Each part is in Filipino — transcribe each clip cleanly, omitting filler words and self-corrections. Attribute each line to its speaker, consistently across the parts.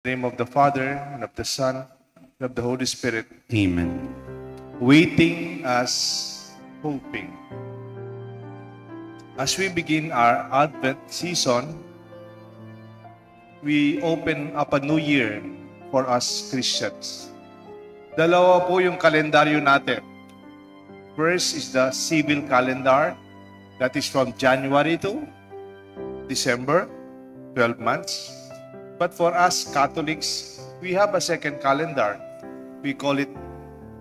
Speaker 1: In the name of the Father, and of the Son, and of the Holy Spirit.
Speaker 2: Amen.
Speaker 1: Waiting as hoping. As we begin our Advent season, we open up a new year for us Christians. Dalawa po yung kalendaryo natin. First is the civil calendar, that is from January to December, 12 months. But for us Catholics, we have a second calendar. We call it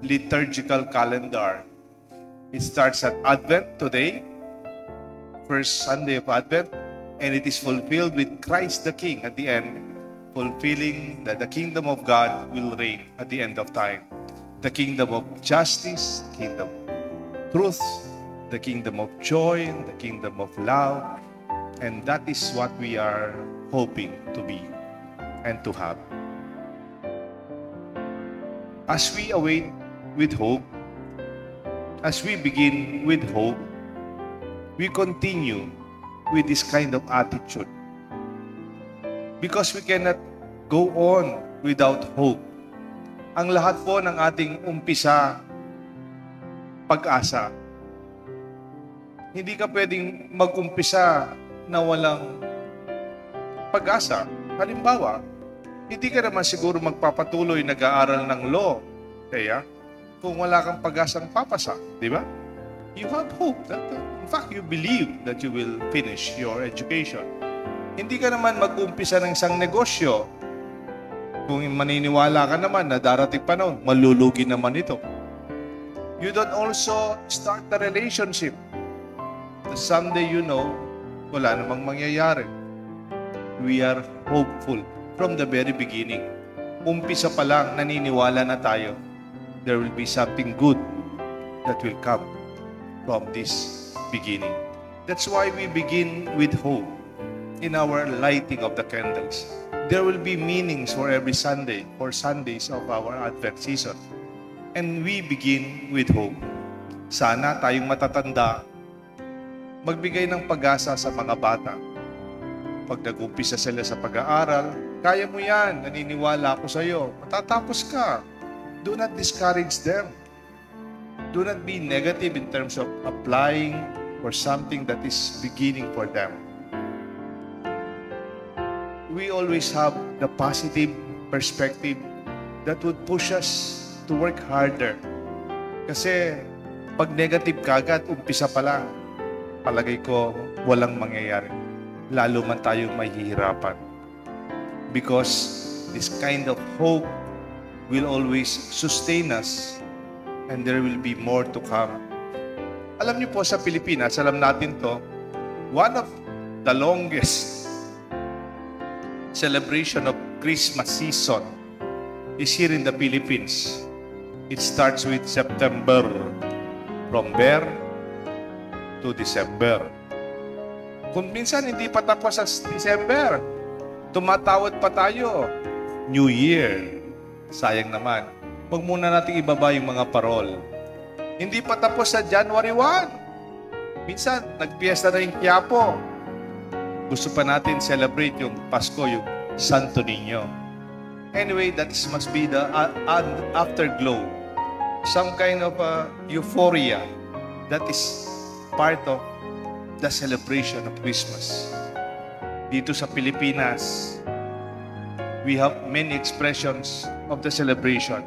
Speaker 1: liturgical calendar. It starts at Advent today, first Sunday of Advent, and it is fulfilled with Christ the King at the end, fulfilling that the kingdom of God will reign at the end of time. The kingdom of justice, kingdom of truth, the kingdom of joy, the kingdom of love, and that is what we are hoping to be and to have. As we await with hope, as we begin with hope, we continue with this kind of attitude. Because we cannot go on without hope. Ang lahat po ng ating umpisa, pag-asa. Hindi ka pwedeng mag-umpisa na walang pag-asa. Halimbawa, hindi ka naman siguro magpapatuloy nag-aaral ng law. Kaya, kung wala kang pag-asang papasa, di ba? You have hope. In fact, you believe that you will finish your education. Hindi ka naman mag-umpisa ng isang negosyo. Kung maniniwala ka naman na darating panahon, malulugi naman ito. You don't also start the relationship. Someday you know, wala namang mangyayari. We are hopeful from the very beginning. Umpisa pa lang, naniniwala na tayo. There will be something good that will come from this beginning. That's why we begin with hope in our lighting of the candles. There will be meanings for every Sunday, for Sundays of our Advent season. And we begin with hope. Sana tayong matatanda, magbigay ng pag-asa sa mga bata. Pag nag-umpisa sila sa pag-aaral, kaya mo yan, naniniwala ako sa iyo, matatapos ka. Do not discourage them. Do not be negative in terms of applying for something that is beginning for them. We always have the positive perspective that would push us to work harder. Kasi pag negative kagad, umpisa pa lang, palagay ko walang mangyayari. Lalo man tayo mahihirapan. Because this kind of hope will always sustain us and there will be more to come. Alam niyo po sa Pilipinas, alam natin to, one of the longest celebration of Christmas season is here in the Philippines. It starts with September, from Ber to December. Kung minsan hindi pa tapos sa December, tumatawad pa tayo. New Year. Sayang naman. Huwag muna natin ibaba yung mga parol. Hindi pa tapos sa January 1. Minsan, nagpiesta na yung Quiapo. Gusto pa natin celebrate yung Pasko, yung Santo Niño. Anyway, that must be the afterglow. Some kind of euphoria that is part of the celebration of Christmas. Dito sa Pilipinas, we have many expressions of the celebration.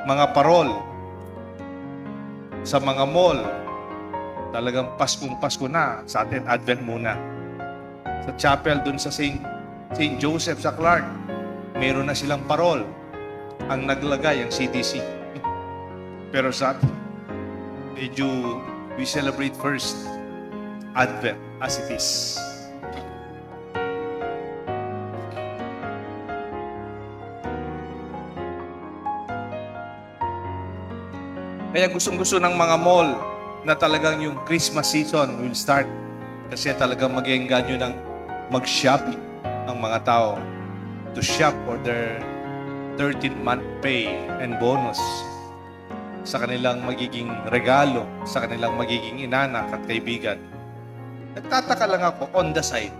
Speaker 1: Mga parol, sa mga mall, talagang Paskong-Pasko na. Sa atin, Advent muna. Sa chapel, dun sa St. Joseph sa Clark, meron na silang parol. Ang naglagay, ang CTC. Pero sa atin, we celebrate first Advent as it is. Kaya gustong-gusto ng mga mall na talagang yung Christmas season will start kasi talagang mag-iengganyo ng mag-shopping ang mga tao to shop for their 13th-month pay and bonus sa kanilang magiging regalo, sa kanilang magiging inanak at kaibigan. Nagtataka lang ako on the side.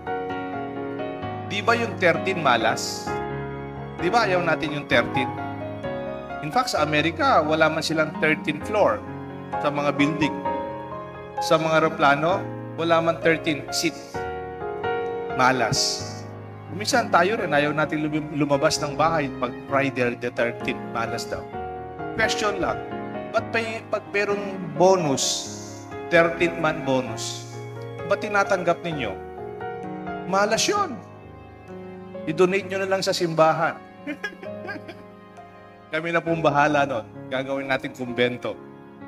Speaker 1: Di ba yung 13 malas? Di ba ayaw natin yung 13? In fact, sa Amerika, wala man silang 13th floor sa mga building. Sa mga aeroplano, wala man 13 seats. Malas. Minsan tayo rin, ayaw natin lumabas ng bahay pag Friday the 13th. Malas daw. Question lang, ba't pag merong bonus, 13th month bonus, ba't tinatanggap ninyo? Malas yun. I-donate nyo na lang sa simbahan. Kami na pong bahala nun. Gagawin natin kumbento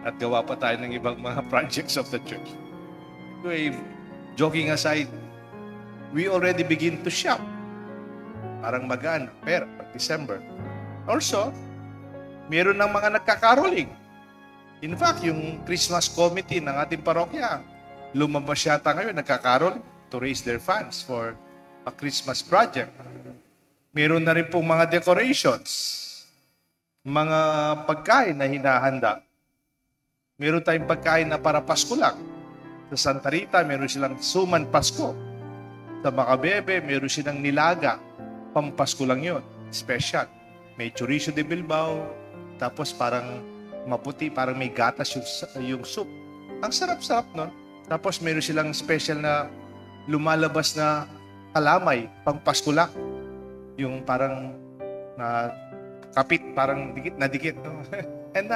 Speaker 1: at gawa pa tayo ng ibang mga projects of the church. Anyway, joking aside, we already begin to shop. Parang magaan, pera, pag December. Also, meron ng mga nagkakaroling. In fact, yung Christmas committee ng ating parokya, lumabas yata ngayon, nagkakaroling to raise their funds for a Christmas project. Meron na rin pong mga decorations, mga pagkain na hinahanda. Meron tayong pagkain na para Pasko lang. Sa Santa Rita, meron silang suman Pasko. Sa Macabebe, meron silang nilaga. Pampasko lang yun. Special. May chorizo de Bilbao. Tapos parang maputi, parang may gatas yung soup. Ang sarap-sarap nun. Tapos meron silang special na lumalabas na kalamay. Pampasko lang. Yung parang na kapit, parang dikit na dikit. No? And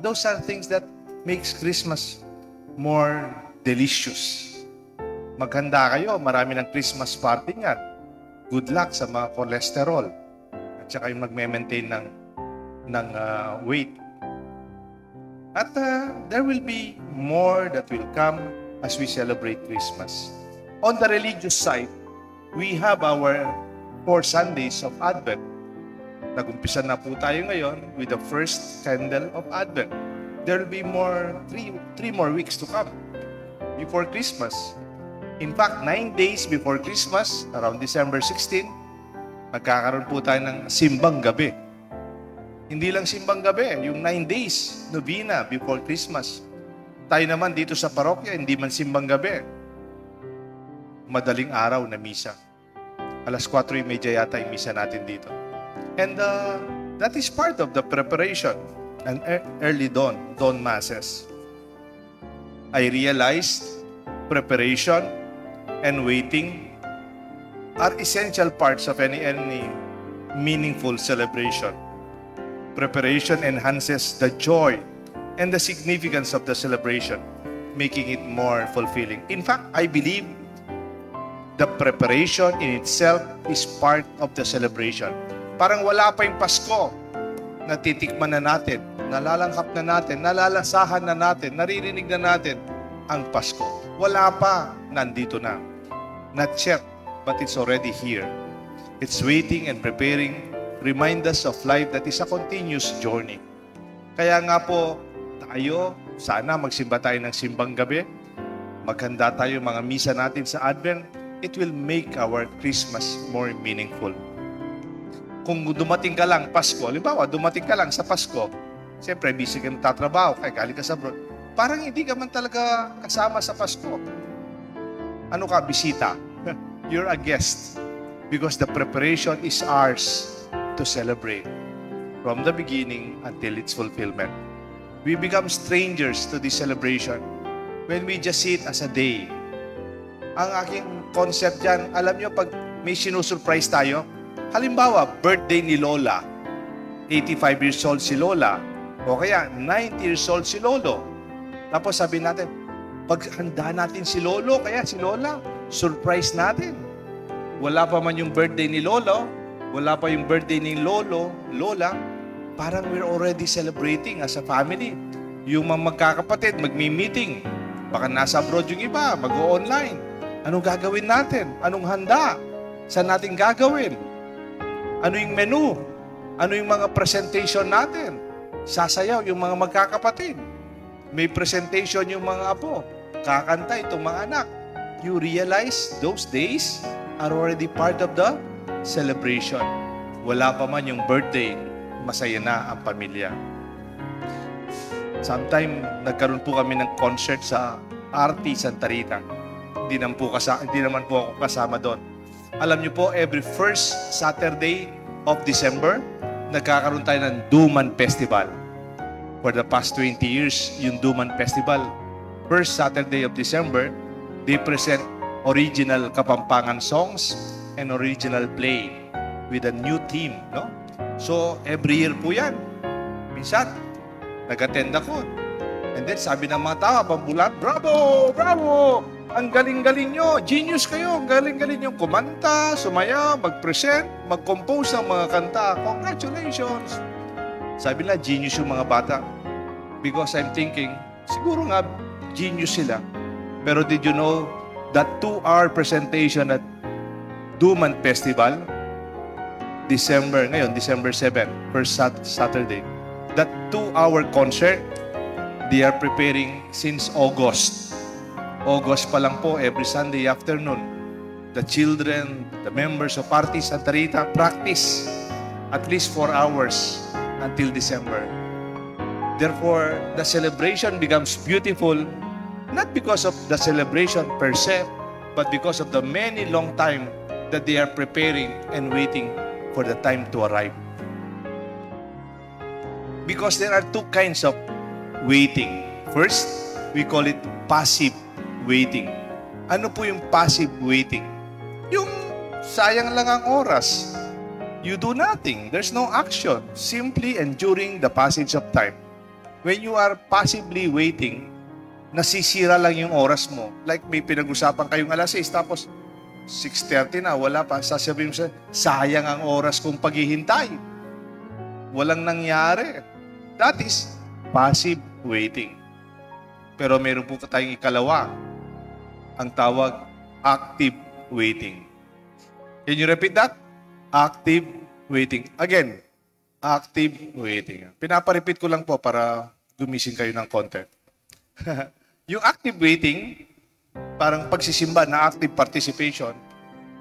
Speaker 1: those are things that makes Christmas more delicious. Maghanda kayo, marami ng Christmas party nga. Good luck sa mga cholesterol. At saka yung magme-maintain ng weight. At there will be more that will come as we celebrate Christmas. On the religious side, we have our 4 Sundays of Advent. Nag-umpisa na po tayo ngayon with the first candle of Advent. There will be three more weeks to come before Christmas. In fact, 9 days before Christmas, around December 16, magkakaroon po tayo ng simbang gabi. Hindi lang simbang gabi, yung 9 days, novena before Christmas. Tayo naman dito sa parokya, hindi man simbang gabi. Madaling araw na misa. Alas 4:30 yata yung misa natin dito. And that is part of the preparation and early dawn masses. I realized preparation and waiting are essential parts of any meaningful celebration. Preparation enhances the joy and the significance of the celebration, making it more fulfilling. In fact, I believe the preparation in itself is part of the celebration. Parang wala pa yung Pasko, natitikman na natin, nalalangkap na natin, nalalasahan na natin, naririnig na natin ang Pasko. Wala pa, nandito na. Not yet, but it's already here. It's waiting and preparing, remind us of life that is a continuous journey. Kaya nga po, tayo, sana magsimba tayo ng simbang gabi, maghanda tayo mga misa natin sa Advent, it will make our Christmas more meaningful. Kung dumating ka lang Pasko, halimbawa, dumating ka lang sa Pasko, siyempre, busy ka tatrabaho, kaya galing ka sa abroad, parang hindi ka man talaga kasama sa Pasko. Ano ka, bisita? You're a guest. Because the preparation is ours to celebrate from the beginning until its fulfillment. We become strangers to this celebration when we just see it as a day. Ang aking concept dyan, alam nyo, pag may sinusurprise tayo, halimbawa, birthday ni Lola, 85 years old si Lola, o kaya 90 years old si Lolo. Tapos sabi natin, paghanda natin si Lolo, kaya si Lola, surprise natin. Wala pa man yung birthday ni Lolo, wala pa yung birthday ni Lolo, Lola, parang we're already celebrating as a family. Yung mga magkakapatid, magmi-meeting. Baka nasa abroad yung iba, mag-o-online. Anong gagawin natin? Anong handa? Saan natin gagawin? Ano yung menu? Ano yung mga presentation natin? Sasayaw yung mga magkakapatid. May presentation yung mga apo. Kakanta itong mga anak. You realize those days are already part of the celebration. Wala pa man yung birthday, masaya na ang pamilya. Sometime, nagkaroon po kami ng concert sa RT Santa Rita. Hindi naman po ako kasama doon. Alam niyo po, every first Saturday of December, nagkakaroon tayo ng Duman Festival. For the past 20 years, yung Duman Festival, first Saturday of December, they present original Kapampangan songs and original play with a new theme, no? So, every year po yan. Minsan, nag-attend ako. And then, sabi ng mga tao, pambulat, bravo! Bravo! Ang galing-galing nyo. Genius kayo. Ang galing-galing nyo. Kumanta, sumaya, mag-present, mag-compose ng mga kanta. Congratulations! Sabi nila, genius yung mga bata. Because I'm thinking, siguro nga, genius sila. Pero did you know that 2-hour presentation at Duman Festival, December 7, first Saturday, that 2-hour concert, they are preparing since August. August pa lang po, every Sunday afternoon, the children, the members of Party Santa Rita practice at least 4 hours until December. Therefore, the celebration becomes beautiful, not because of the celebration per se, but because of the many long time that they are preparing and waiting for the time to arrive. Because there are two kinds of waiting. First, we call it passive waiting. Ano po yung passive waiting? Yung sayang lang ang oras. You do nothing. There's no action. Simply enduring the passage of time. When you are passively waiting, nasisira lang yung oras mo. Like may pinag-usapan kayong alas 6, tapos 6:30 na, wala pa. Sasabihin mo siya, sayang ang oras kong paghihintay. Walang nangyari. That is passive waiting. Pero meron po tayong ikalawa. Ang tawag, active waiting. Can you repeat that? Active waiting. Again, active waiting. Pinaparepeat ko lang po para gumising kayo ng konti. Yung active waiting, parang pagsisimba na active participation,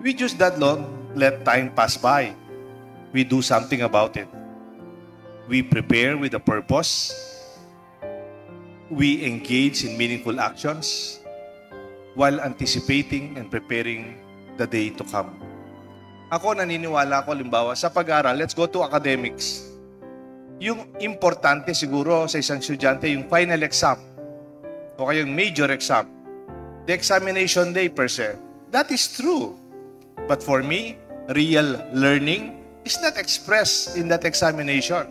Speaker 1: we just that long, let time pass by. We do something about it. We prepare with a purpose. We engage in meaningful actions while anticipating and preparing the day to come. Ako, naniniwala ako, limbawa, sa pag-aaral, let's go to academics. Yung importante siguro sa isang estudyante, yung final exam o kayong major exam, the examination day per se, that is true. But for me, real learning is not expressed in that examination.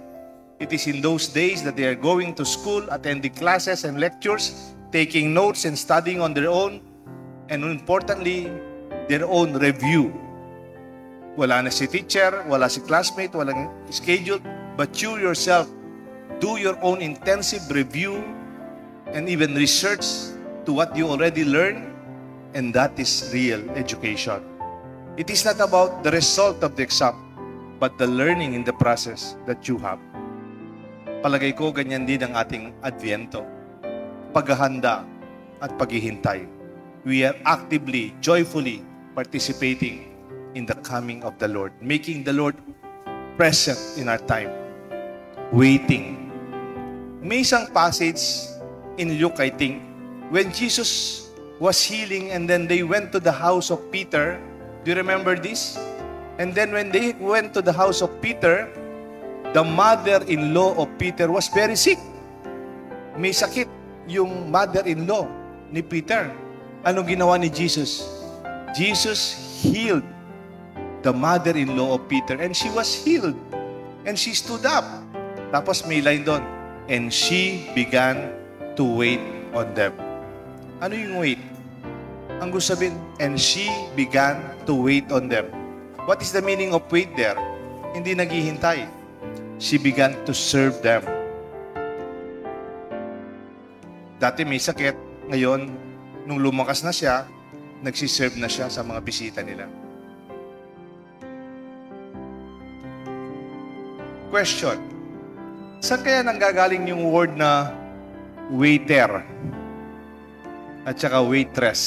Speaker 1: It is in those days that they are going to school, attending classes and lectures, taking notes and studying on their own, and importantly, their own review. Wala na si teacher, wala si classmate, walang schedule, but you yourself do your own intensive review and even research to what you already learned, and that is real education. It is not about the result of the exam, but the learning in the process that you have. Palagay ko, ganyan din ang ating Adviento. Paghahanda at paghihintay. We are actively, joyfully participating in the coming of the Lord, making the Lord present in our time. Waiting. May isang passage in Luke, I think, when Jesus was healing and then they went to the house of Peter. Do you remember this? And then when they went to the house of Peter, the mother-in-law of Peter was very sick. May sakit yung mother-in-law ni Peter. Anong ginawa ni Jesus? Jesus healed the mother-in-law of Peter and she was healed. And she stood up. Tapos may line doon, and she began to wait on them. Ano yung wait? Ang gusto sabihin, and she began to wait on them. What is the meaning of wait there? Hindi naghihintay. She began to serve them. Dati may sakit, ngayon, nung lumakas na siya, nagsiserve na siya sa mga bisita nila. Question. Saan kaya nanggagaling yung word na waiter at saka waitress?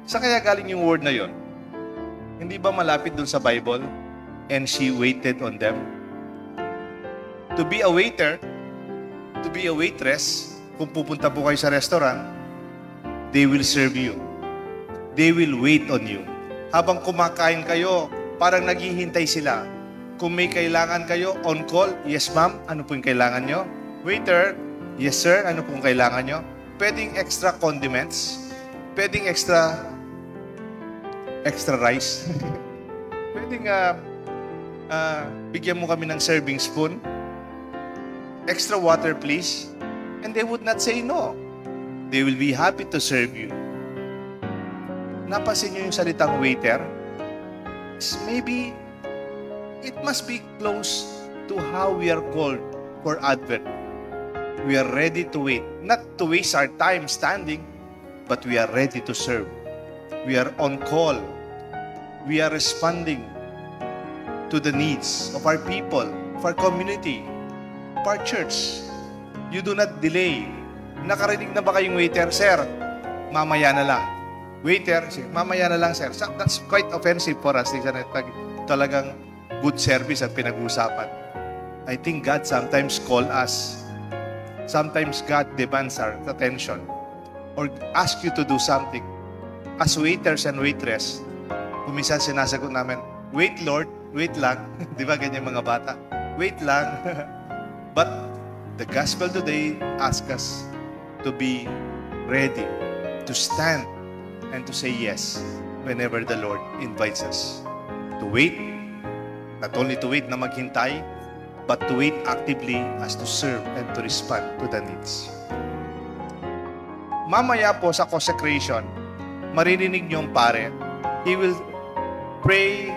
Speaker 1: Saan kaya galing yung word na yon? Hindi ba malapit dun sa Bible? And she waited on them. To be a waiter, to be a waitress, kung pupunta po kayo sa restaurant, they will serve you. They will wait on you. Habang kumakain kayo, parang naghihintay sila. Kung may kailangan kayo, on call, yes ma'am, ano po yung kailangan nyo? Waiter, yes sir, ano pong kailangan nyo? Pwedeng extra condiments, pwedeng extra rice. Pwedeng bigyan mo kami ng serving spoon. Extra water please. And they would not say no. They will be happy to serve you. Napansin nyo yung salitang waiter? Maybe it must be close to how we are called for Advent. We are ready to wait. Not to waste our time standing, but we are ready to serve. We are on call. We are responding to the needs of our people, of our community, of our church. You do not delay. Nakarinig na ba kayong waiter? Sir, mamaya na lang. Waiter, mamaya na lang, sir. That's quite offensive for us. Talagang good service ang pinag-uusapan. I think God sometimes call us. Sometimes God demands our attention or ask you to do something. As waiters and waitress, kuminsan sinasagot namin, wait Lord, wait lang. Di ba ganyan mga bata? Wait lang. But the gospel today asks us to be ready, to stand, and to say yes whenever the Lord invites us. To wait, not only to wait na maghintay, but to wait actively as to serve and to respond to the needs. Mamaya po sa consecration, maririnig niyo ang pare. He will pray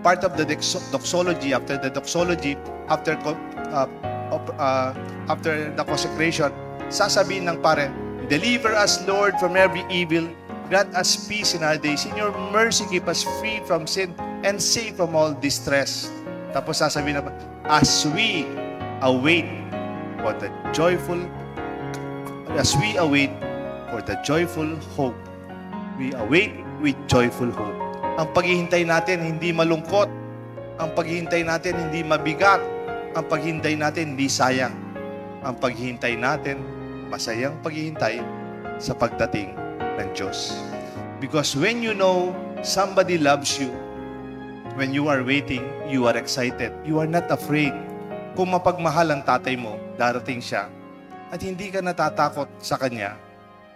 Speaker 1: part of the doxology. After the doxology, after the consecration, sasabihin ng pare, deliver us, Lord, from every evil. Grant us peace in our days. In your mercy, keep us free from sin and safe from all distress. Tapos sasabihin na, as we await for the joyful hope. We await with joyful hope. Ang paghihintay natin hindi malungkot. Ang paghihintay natin hindi mabigat. Ang paghihintay natin hindi sayang. Ang paghihintay natin, masayang paghihintay sa pagdating ng Diyos. Because when you know somebody loves you, when you are waiting, you are excited. You are not afraid. Kung mapagmahal ang tatay mo, darating siya. At hindi ka natatakot sa kanya.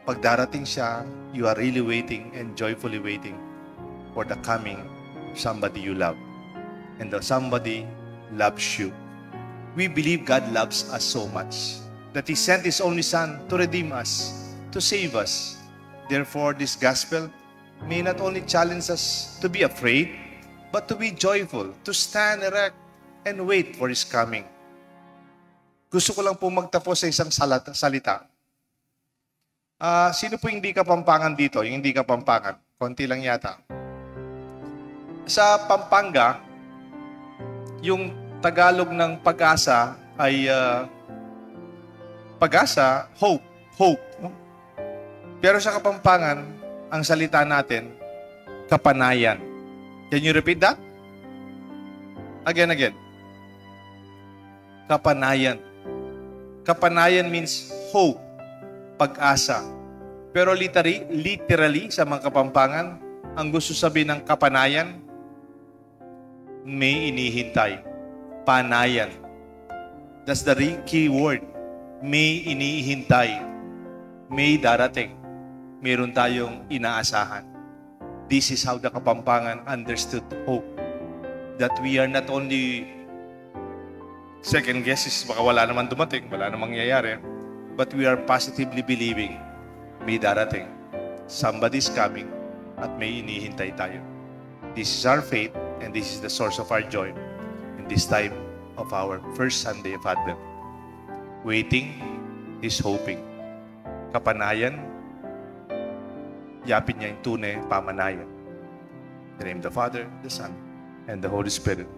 Speaker 1: Pag darating siya, you are really waiting and joyfully waiting for the coming of somebody you love. And the somebody loves you. We believe God loves us so much that He sent His only Son to redeem us, to save us. Therefore, this gospel may not only challenge us to be afraid, but to be joyful, to stand erect, and wait for His coming. Gusto ko lang po magtapos sa isang salita. Sino po hindi Kapampangan dito? Yung hindi Kapampangan. Konti lang yata. Sa Pampanga, yung Tagalog ng pag-asa ay pag-asa, hope. Hope. No? Pero sa Kapampangan, ang salita natin, kapanayan. Can you repeat that? Again. Kapanayan. Kapanayan means hope, pag-asa. Pero literally sa mga Kapampangan, ang gusto sabihin ng kapanayan, may inihintay. Panayan. That's the key word. May inihintay. May darating. Meron tayong inaasahan. This is how the Kapampangan understood hope. That we are not only second guesses, baka wala naman dumating, wala namang mangyayari, but we are positively believing may darating. Somebody's coming at may inihintay tayo. This is our faith and this is the source of our joy in this time of our first Sunday of Advent. Waiting is hoping. Kapanayan, yapin niya yung tunay, pamanayan. In the name of the Father, the Son, and the Holy Spirit.